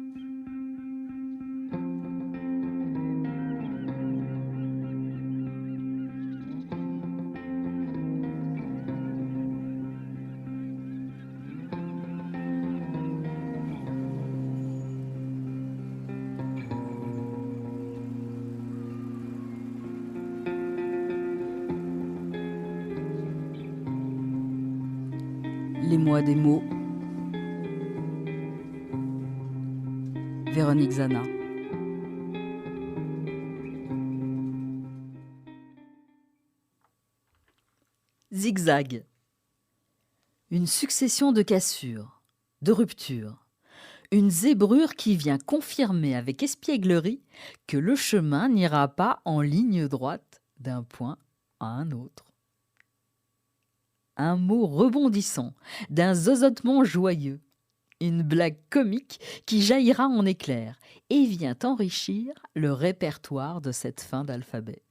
Les mois des mots. Véronique Zana. Zigzag. Une succession de cassures, de ruptures. Une zébrure qui vient confirmer avec espièglerie que le chemin n'ira pas en ligne droite d'un point à un autre. Un mot rebondissant, d'un zozotement joyeux, une blague comique qui jaillira en éclairs et vient enrichir le répertoire de cette fin d'alphabet.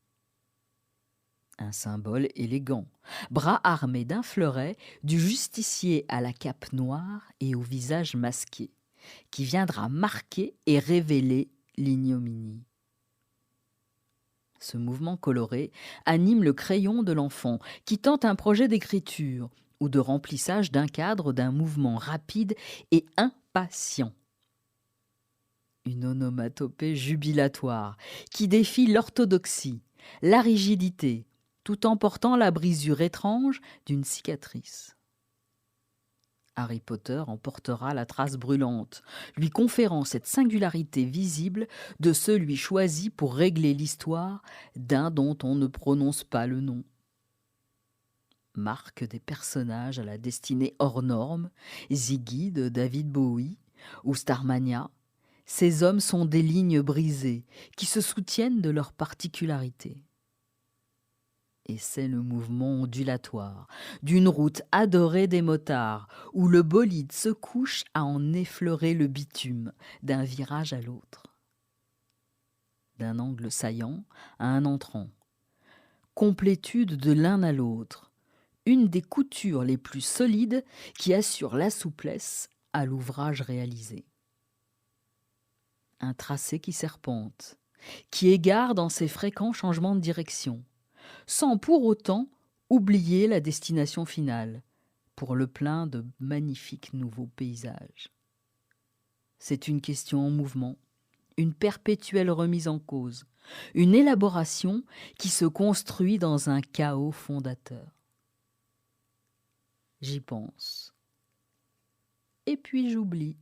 Un symbole élégant, bras armé d'un fleuret, du justicier à la cape noire et au visage masqué, qui viendra marquer et révéler l'ignominie. Ce mouvement coloré anime le crayon de l'enfant qui tente un projet d'écriture ou de remplissage d'un cadre d'un mouvement rapide et impatient. Une onomatopée jubilatoire qui défie l'orthodoxie, la rigidité, tout en portant la brisure étrange d'une cicatrice. Harry Potter en portera la trace brûlante, lui conférant cette singularité visible de celui choisi pour régler l'histoire d'un dont on ne prononce pas le nom. Marque des personnages à la destinée hors norme, Ziggy de David Bowie ou Starmania, ces hommes sont des lignes brisées qui se soutiennent de leurs particularités. Et c'est le mouvement ondulatoire d'une route adorée des motards, où le bolide se couche à en effleurer le bitume d'un virage à l'autre. D'un angle saillant à un entrant. Complétude de l'un à l'autre, une des coutures les plus solides qui assurent la souplesse à l'ouvrage réalisé. Un tracé qui serpente, qui égare dans ses fréquents changements de direction, sans pour autant oublier la destination finale, pour le plein de magnifiques nouveaux paysages. C'est une question en mouvement, une perpétuelle remise en cause, une élaboration qui se construit dans un chaos fondateur. J'y pense. Et puis j'oublie.